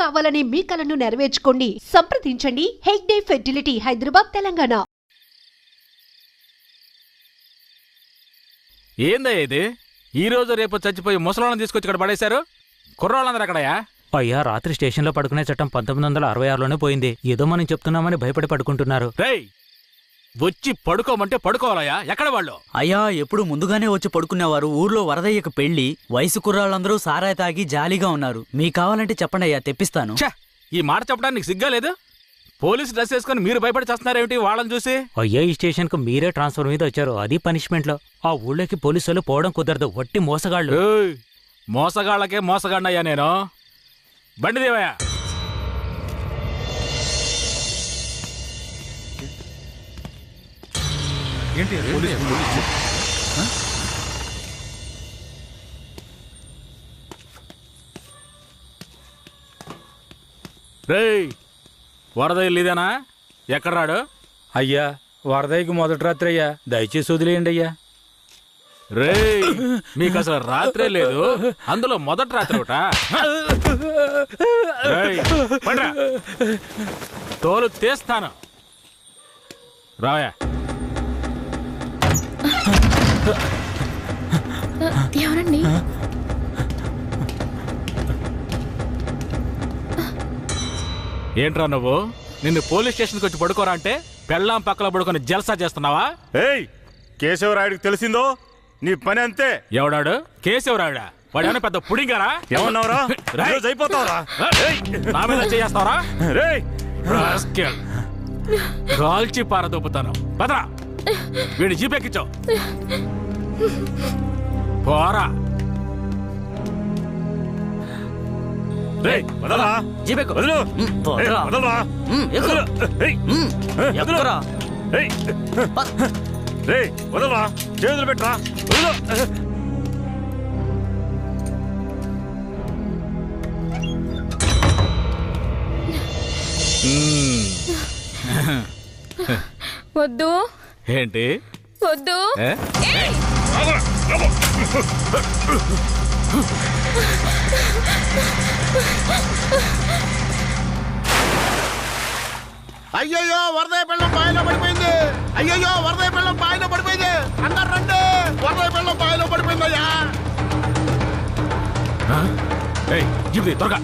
కావాలనే మీ కలను నెరవేర్చుకోండి. సంప్రదించండి హెగ్డే ఫెర్టిలిటీ, హైదరాబాద్, తెలంగాణ. ఏందయ్య ఇది? ఈ రోజు రేపు చచ్చిపోయి ముసలాళ్ళని తీసుకొచ్చి ఇక్కడ పడేశారు. కుర్రాళ్ళందరూ ఎక్కడయ్యా? అయ్యా, రాత్రి స్టేషన్లో పడుకునే చట్టం 1966లోనే పోయింది. ఏదో మనం చెప్తున్నామని భయపడి పడుకుంటున్నారు. రేయ్, వచ్చి పడుకోమంటే పడుకోవాలయ్యా. ఎక్కడ వాళ్ళు? అయ్యా, ఎప్పుడు ముందుగానే వచ్చి పడుకునేవారు. ఊర్లో వరదయ్యకు పెళ్లి, వయసు కుర్రాళ్ళందరూ సారాయి తాగి జాలీగా ఉన్నారు. మీకు కావాలంటే చెప్పండి అయ్యా, తెప్పిస్తాను. ఈ మాట చెప్పడానికి సిగ్గా లేదు? పోలీసు డ్రెస్ వేసుకుని మీరు భయపడి చేస్తున్నారేమిటి వాళ్ళని చూసి? అయ్యా, ఈ స్టేషన్కు మీరే ట్రాన్స్ఫర్ మీద వచ్చారు, అది పనిష్మెంట్లో. ఆ ఊళ్ళోకి పోలీసులు పోవడం కుదరదు, వట్టి మోసగాళ్ళు. మోసగాళ్ళకే మోసగాడినయ్యా నేను. బండి దేవయ్యా. రేయ్, వరద ఇల్లుదేనా? ఎక్కడ రాడు? అయ్యా, వరదయ్యకి మొదటి రాత్రి అయ్యా, దయచేసి వదిలేయండి అయ్యా. రేయ్, మీకు అసలు రాత్రే లేదు, అందులో మొదటి రాత్రి ఒకట. తోలు తీస్తాను, రావయా. ఎవరండి? ఏంట్రా నువ్వు? నిన్ను పోలీస్ స్టేషన్కి వచ్చి పడుకోరా అంటే పెళ్ళాం పక్కన పడుకొని జల్సా చేస్తున్నావా? ఏయ్, కేశవరాయుడికి తెలిసిందో నీ పని అంతే. ఎవడాడు? కేశవరాయుడా? వాడేమైనా పెద్ద పుడింగారా? ఏమన్నావురా? అయిపోతావురా? నా మీద చేస్తావరా? రేయ్, కాల్చి పారదొప్పుతాను. పదరా, వీడిని జీపెక్కించావు. పోరా. రేయ్, వదలరా. జీపెక్కు. వదలు. వదలరా. ఎక్కురా. రేయ్, వదలరా. చేతులు పెట్టరా. వదలు. వద్దు. ఏంటి? వద్దు. అయ్యయ్యో, వరదయ్య పెళ్ళం బావిలో పడిపోయింది. అయ్యయ్యో, వరదయ్య పెళ్ళం బావిలో పడిపోయింది. అందరు రండి, వరదయ్య పెళ్ళం బావిలో పడిపోయిందయ్యా. త్వరగా.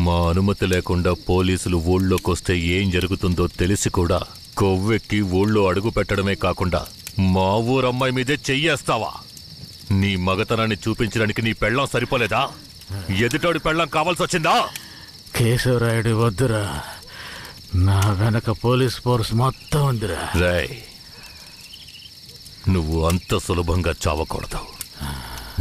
మా అనుమతి లేకుండా పోలీసులు ఊళ్ళోకొస్తే ఏం జరుగుతుందో తెలిసి కూడా కొవ్వెక్కి ఊళ్ళో అడుగు పెట్టడమే కాకుండా మా ఊరమ్మాయి మీదే చెయ్యేస్తావా? నీ మగతనాన్ని చూపించడానికి నీ పెళ్ళం సరిపోలేదా? ఎదుటోడి పెళ్ళం కావాల్సి వచ్చిందా? కేశవరాయుడు వద్దురా, నా వెనక పోలీస్ ఫోర్స్ మొత్తం ఉందిరా. రేయ్, నువ్వు అంత సులభంగా చావకూడదు.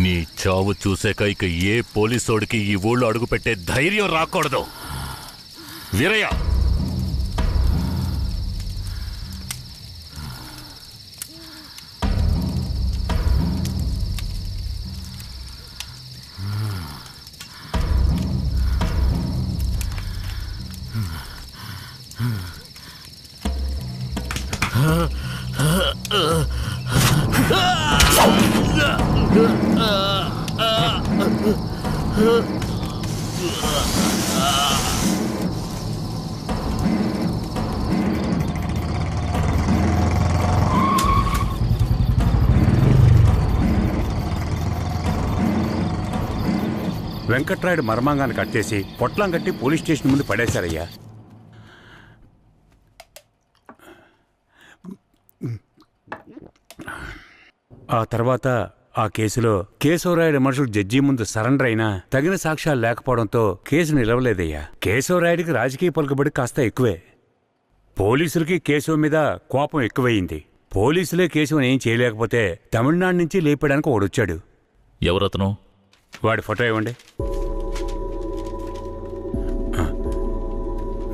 నీ చావు చూసాక ఇక ఏ పోలీసోడికి ఈ ఊళ్ళో అడుగుపెట్టే ధైర్యం రాకూడదు. వీరయ్య, వెంకట్రాయుడు మర్మాంగాన్ని కట్టేసి పొట్లం కట్టి పోలీస్ స్టేషన్ ముందు పడేశారయ్యా. ఆ తర్వాత ఆ కేసులో కేశవరాయుడు మనుషులు జడ్జి ముందు సరెండర్ అయినా తగిన సాక్ష్యాలు లేకపోవడంతో కేసు నిలవలేదయ్యా. కేశవరాయుడికి రాజకీయ పలుకుబడి కాస్త ఎక్కువే. పోలీసులకి కేశవ మీద కోపం ఎక్కువయింది. పోలీసులే కేశవని ఏం చేయలేకపోతే తమిళనాడు నుంచి లేపడానికి ఓడొచ్చాడు. ఎవరతను? వాడి ఫోటో ఇవ్వండి.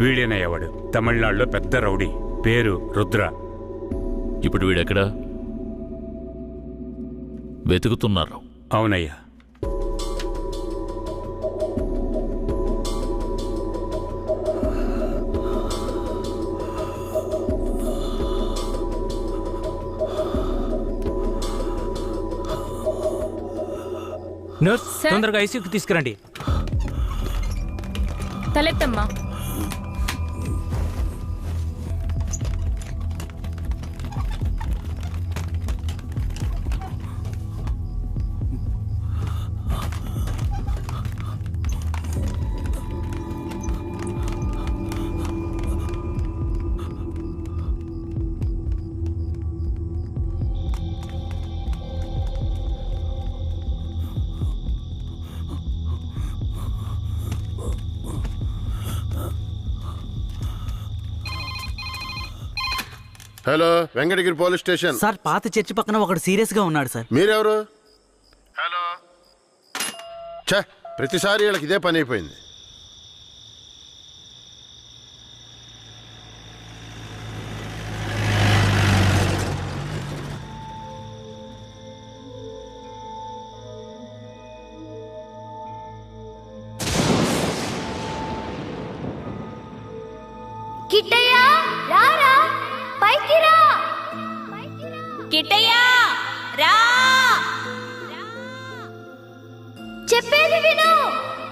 వీడేనయ్యవాడు, తమిళనాడులో పెద్ద రౌడీ, పేరు రుద్ర. ఇప్పుడు వీడెక్కడా? వెతుకుతున్నారు. అవునయ్యా. నర్స్, తొందరగా ఐసీయూకి తీసుకురండి. తలెత్తమ్మా. Hello, Venkatagiri police station sir, పాత చర్చి పక్కన ఒకడు సీరియస్ గా ఉన్నాడు సార్. మీరెవరు? హలో. ఛే, ప్రతిసారి వీళ్ళకి ఇదే పని అయిపోయింది. కిట్టయ్యా, రారా, పైకి రా. కిట్టయ్యా, రా. చెప్పేది విను,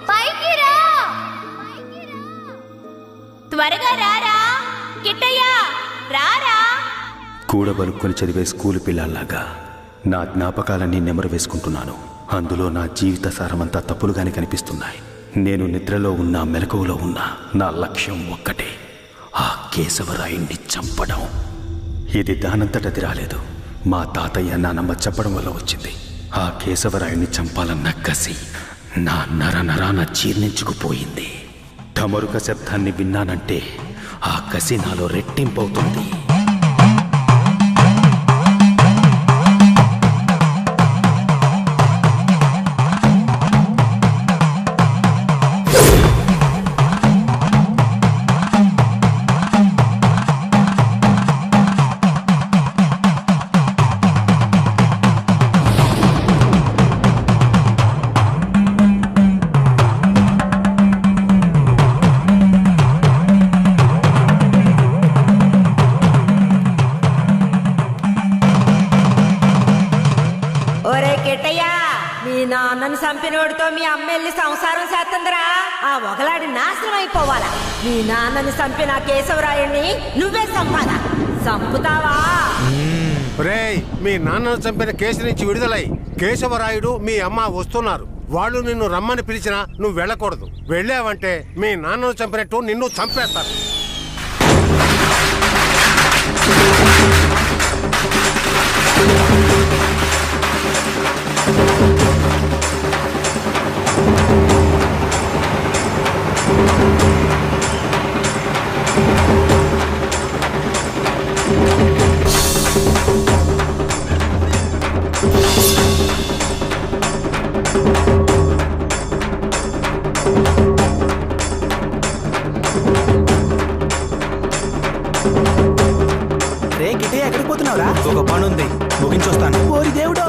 పైకి రా. త్వరగా రారా. కిట్టయ్యా, రారా. కూడబలుక్కొని చదివే స్కూలు పిల్లల్లాగా నా జ్ఞాపకాలన్నీ నెమరు వేసుకుంటున్నాను. అందులో నా జీవిత సారమంతా తప్పులుగానే కనిపిస్తున్నాయి. నేను నిద్రలో ఉన్నా మెలకువలో ఉన్నా నా లక్ష్యం ఒక్కటే, ఆ కేశవరాయుణ్ణి చంపడం. ఇది దానంతటది రాలేదు, మా తాతయ్య నానమ్మ చెప్పడం వల్ల వచ్చింది. ఆ కేశవరాయుణ్ణి చంపాలన్న కసి నా నరనరాన జీర్ణించుకుపోయింది. ఢమరుక శబ్దాన్ని విన్నానంటే ఆ కసి నాలో రెట్టింపవుతుంది. నాన్నని చంపినోడితో మీ అమ్మెల్లి సంసారం చేస్తుందిరా. ఆ ఒకలాడి నాశనం అయిపోవాలా. మీ నాన్నని చంపిన కేశవరాయుణ్ణి నువ్వే చంపాలా. చంపుతావా? రేయ్, మీ నాన్నను చంపిన కేసు నుంచి విడుదలై కేశవరాయుడు మీ అమ్మ వస్తున్నారు. వాళ్ళు నిన్ను రమ్మని పిలిచినా నువ్వు వెళ్ళకూడదు. వెళ్ళావంటే మీ నాన్నను చంపినట్టు నిన్ను చంపేస్తారు. నాకు పనుంది, ముగించొస్తాను. ఓరి దేవుడు!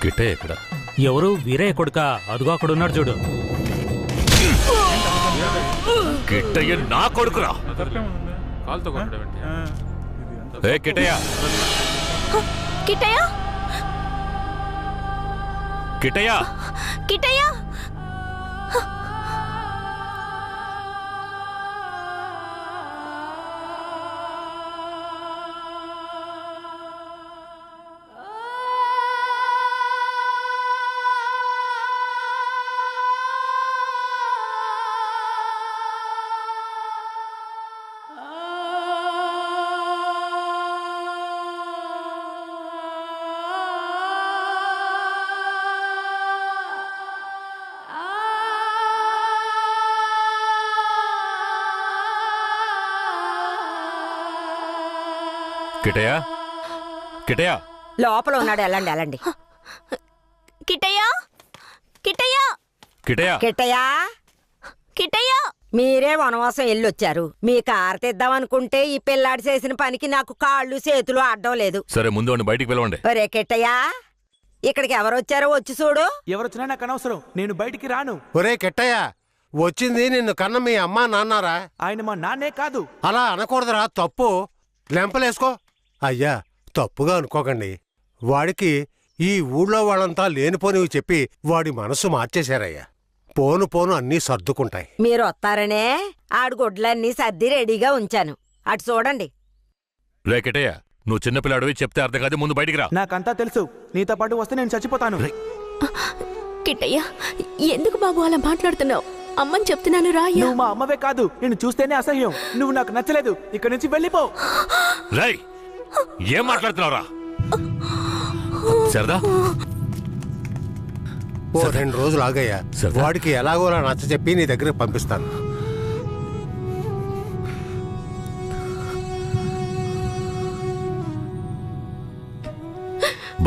కిట్టయ్య ఎక్కడ? ఎవరు? వీరయ్య కొడుక? అదుగో అక్కడ ఉన్నాడు చూడు. కిట్టయ్య నా కొడుకురా. ఏ కిట్టయ్య! కిట్టయ్య! కిట్టయ్య! కిట్టయ్య! కిట్టయ్య! కిట్టయ్య! లోపల ఉన్నాడు, వెళ్ళండి వెళ్ళండి. కిట్టయ్య! కిట్టయ్య! కిట్టయ్య! కిట్టయ్య! కిట్టయ్య! మీరే వనవాసం వెళ్ళొచ్చారు. మీ కారు తెద్దామనుకుంటే ఈ పిల్లాడి చేసిన పనికి నాకు కాళ్ళు చేతులు అడ్డం లేదు. సరే, ముందు వాడిని బయటికి పిలవండి. ఒరే కిట్టయ్య, ఇక్కడికి ఎవరొచ్చారో వచ్చి చూడు. ఎవరొచ్చినా నాకు అనవసరం, నేను బయటికి రాను. ఒరే కిట్టయ్య, వచ్చింది నిన్ను కన్న మీ అమ్మా నాన్నారా? ఆయన మా నాన్నే కాదు. అలా అనకూడదురా, తప్పు. లెంపలేసుకో. అయ్యా, తప్పుగా అనుకోకండి. వాడికి ఈ ఊళ్ళో వాళ్ళంతా లేనిపోనివి చెప్పి వాడి మనసు మార్చేశారయ్యా. పోను పోను అన్నీ సర్దుకుంటాయి. మీరు వస్తారనే ఆడు గుడ్లన్నీ సర్ది రెడీగా ఉంచాను. అటు చూడండి. రే కిట్టయ్య, నువ్వు చిన్నపిల్లాడివి, చెప్తే అర్థం కాదు, ముందు బయటికి రా. నాకంతా తెలుసు, నీతో పాటు వస్తే నేను చచ్చిపోతాను. కిట్టయ్య, ఎందుకు బాబు అలా మాట్లాడుతున్నావు? అమ్మని చెప్తున్నాను రా. నువ్వు మా అమ్మవే కాదు, నేను చూస్తేనే అసహ్యం. నువ్వు నాకు నచ్చలేదు, ఇక్కడి నుంచి వెళ్ళిపో. రై, ఏం మాట్లాడుతున్నావురా? సరదా, ఓ 2 రోజులు ఆగయ్యా. వాడికి ఎలాగోలా నచ్చ చెప్పి నీ దగ్గరకు పంపిస్తాను.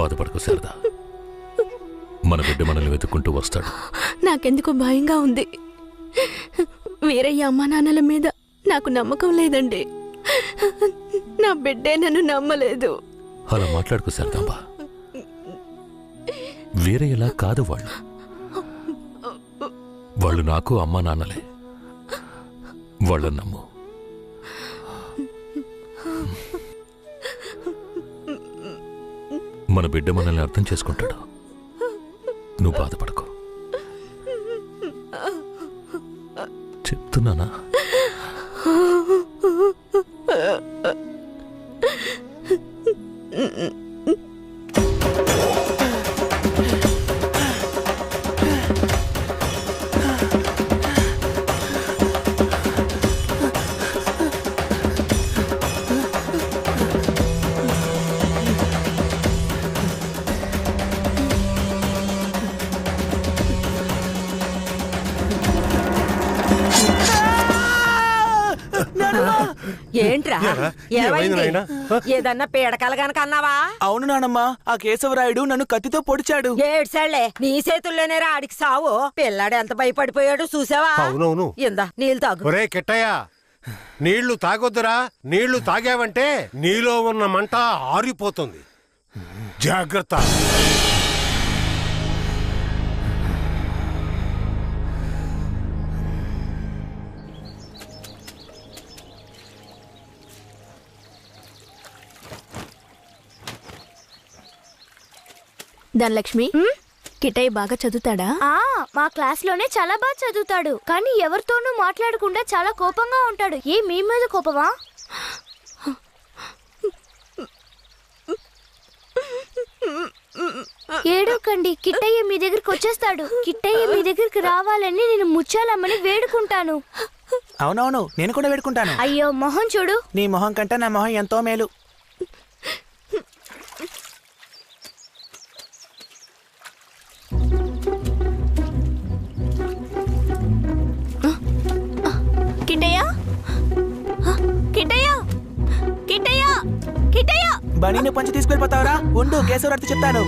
బాధపడకు శారదా, మన బిడ్డ మనల్ని వెతుక్కుంటూ వస్తాడు. నాకెందుకు భయంగా ఉంది. వీరయ్య అమ్మా నాన్నల మీద నాకు నమ్మకం లేదండి. నా బిడ్డే నన్ను నమ్మలేదు. అలా మాట్లాడుకు శారదాంబా. వేరే ఎలా కాదు వాళ్ళు నాకు అమ్మా నాన్నలే. వాళ్ళని నమ్ము. మన బిడ్డ మనల్ని అర్థం చేసుకుంటాడు. నువ్వు బాధపడకు, చెప్తున్నానా? ఏంట్రా? ఏదన్నా పీడకలు గనక అన్నావా? అవును నానమ్మా, ఆ కేశవరాయుడు నన్ను కత్తితో పొడిచాడు. ఏడ్సాళ్లే, నీ చేతుల్లోనే ఆడికి సావు. పిల్లాడు ఎంత భయపడిపోయాడు చూసావా? అవునవును. ఇందా నీళ్ళు తాగు. ఒరే కిట్టయ్య, నీళ్లు తాగొద్దురా. నీళ్లు తాగావంటే నీలో ఉన్న మంట ఆరిపోతుంది. జాగ్రత్త. ధనలక్ష్మి, కిట్టయ్య బాగా చదువుతాడా? మా క్లాస్ లోనే చాలా బాగా చదువుతాడు, కానీ ఎవరితోనూ మాట్లాడకుండా చాలా కోపంగా ఉంటాడు. మీ మీద కోపమా? ఏడోకండి, కిట్టయ్య మీ దగ్గరికి వచ్చేస్తాడు. కిట్టయ్య మీ దగ్గరికి రావాలని నేను ముచ్చాలమ్మని వేడుకుంటాను. అవునవును, నేను కూడా వేడుకుంటాను. అయ్యో మొహం చూడు. నీ మొహం కంటే నా మొహం ఎంతో మేలు. కిట్టయ్య, కిట్టయ్య, కిట్టయ్య, కిట్టయ్య. బనీని పంచి తీసుకెళ్ళిపోతావరా? ఉండు, కేశవరాడితో చెప్తాను.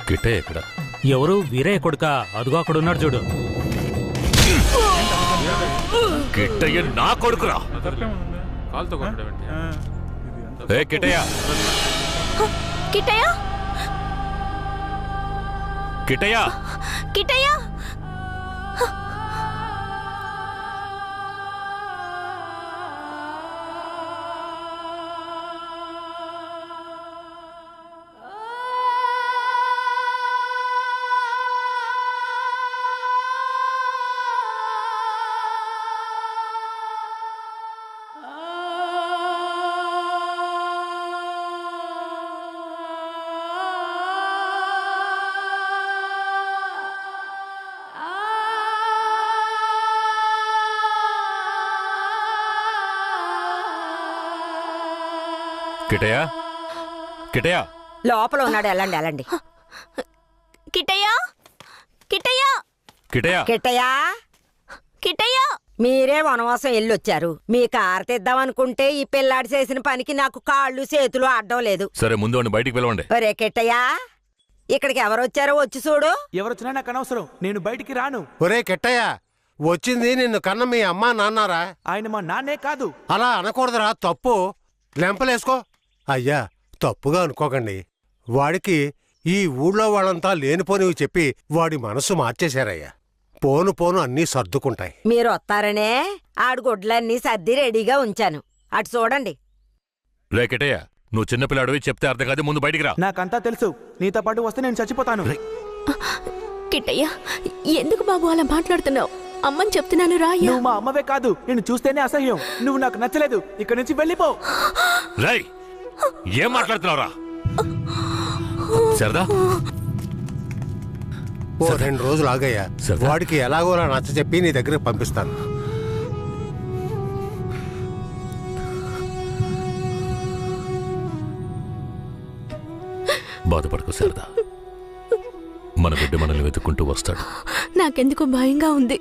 కిట్టయ్య ఎక్కడ? ఎవరు? వీరయ్య కొడుక? అదుగో అక్కడ ఉన్నాడు చూడు. కిట్టయ్య నా కొడుకురా. ఏ కిట్టయ్య, కిట్టయ్య, కిట్టయ్య, కిట్టయ్య. కిట్టయ్య, కిట్టయ్య. లోపల ఉన్నాడు. వెళ్ళండి వెళ్ళండి. కిట్టయ్య, కిట్టయ్య, కిట్టయ్య, కిట్టయ్య, కిట్టయ్య. మీరే వనవాసం వెళ్ళొచ్చారు. మీ కారు తెద్దామనుకుంటే ఈ పిల్లాడి చేసిన పనికి నాకు కాళ్ళు చేతులు అడ్డం లేదు. సరే ముందు వాడిని బయటికి పిలవండి. ఒరే కిట్టయ్య, ఇక్కడికి ఎవరొచ్చారో వచ్చి చూడు. ఎవరొచ్చినా నాకు అనవసరం, నేను బయటికి రాను. ఒరే కిట్టయ్య, వచ్చింది నిన్ను కన్న మీ అమ్మా నాన్నారా? ఆయన మా నాన్నే కాదు. అలా అనకూడదురా, తప్పు. లెంపలేసుకో. అయ్యా, తప్పుగా అనుకోకండి. వాడికి ఈ ఊళ్ళో వాళ్ళంతా లేనిపోనివి చెప్పి వాడి మనసు మార్చేశారయ్యా. పోను పోను అన్నీ సర్దుకుంటాయి. మీరు వస్తారనే ఆడు గుడ్లన్నీ సర్ది రెడీగా ఉంచాను. అటు చూడండి. రే కిట్టయ్య, నువ్వు చిన్నపిల్లాడివి, చెప్తే అర్థం కాదు. ముందు బయటికి రా. నాకంతా తెలుసు. నీతో పాటు వస్తే నేను చచ్చిపోతాను. కిట్టయ్య, ఎందుకు బాబు అలా మాట్లాడుతున్నావు? అమ్మని చెప్తున్నాను రా. నువ్వు మా అమ్మవే కాదు, నేను చూస్తేనే అసహ్యం. నువ్వు నాకు నచ్చలేదు, ఇక్కడి నుంచి వెళ్ళిపో. రై, ఏం మాట్లాడుతున్నావురా? సరదా, ఓ 2 రోజులు ఆగయ్యా. వాడికి ఎలాగోలా నచ్చ చెప్పి నీ దగ్గరకు పంపిస్తాను. బాధపడకు సరదా, మన బిడ్డ మనల్ని వెతుక్కుంటూ వస్తాడు. నాకెందుకో భయంగా ఉంది.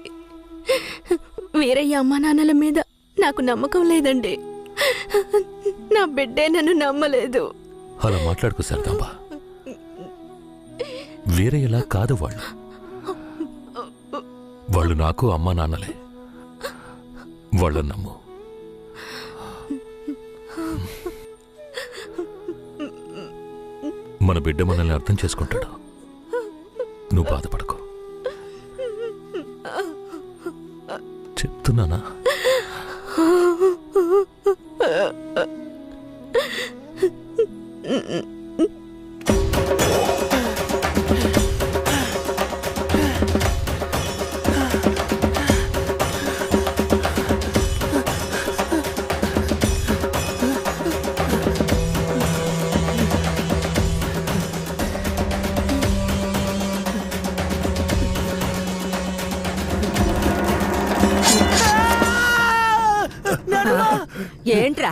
వీరయ్య అమ్మా నాన్నల మీద నాకు నమ్మకం లేదండి. నా బిడ్డే నన్ను నమ్మలేదు. అలా మాట్లాడుకు సరదాంబా. వేరే ఎలా కాదు వాళ్ళు నాకు అమ్మా నాన్నలే. వాళ్ళని నమ్ము. మన బిడ్డ మనల్ని అర్థం చేసుకుంటాడు. నువ్వు బాధపడకు, చెప్తున్నానా? ఏంట్రా?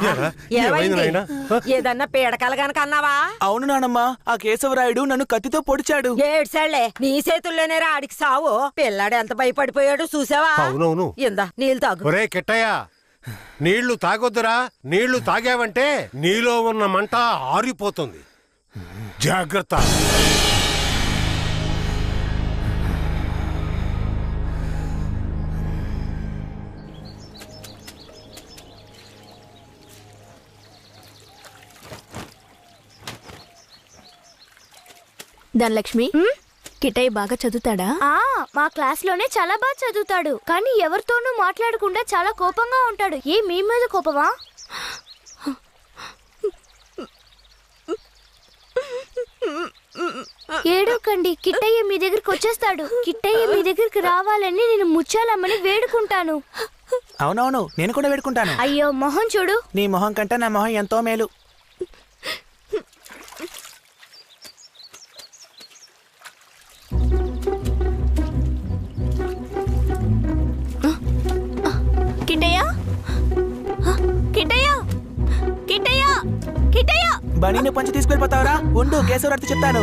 ఏదన్నా పీడకల గనక అన్నావా? అవును నానమ్మా, ఆ కేశవరాయుడు నన్ను కత్తితో పొడిచాడు. ఏడ్సాళ్లే, నీ చేతుల్లోనే ఆడికి సావు. పిల్లాడు ఎంత భయపడిపోయాడు చూసావా? అవునవును. ఇందా నీళ్ళు తాగు. ఒరే కిట్టయ్య, నీళ్లు తాగొద్దురా. నీళ్లు తాగావంటే నీలో ఉన్న మంట ఆరిపోతుంది. జాగ్రత్త. ధనలక్ష్మి, కిటయ్య బాగా చదువుతాడా? మా క్లాస్ లోనే చాలా బాగా చదువుతాడు, కానీ ఎవరితోనూ మాట్లాడకుండా చాలా కోపంగా ఉంటాడు. ఏ మీ మీద కోపమా? ఏడోకండి, కిట్టయ్య మీ దగ్గరికి వచ్చేస్తాడు. కిట్టయ్య మీ దగ్గరికి రావాలని నేను ముచ్చాలమ్మని వేడుకుంటాను. అవునవును, నేను కూడా వేడుకుంటాను. అయ్యో మొహం చూడు. నీ మొహం కంటే నా మొహం ఎంతో మేలు. కిట్టయ్య, కిట్టయ్య, కిట్టయ్య, కిట్టయ్య! బనీని పంచి తీసుకెళ్ళిపోతావరా? ఉండు, కేశవరాడితో చెప్తాను.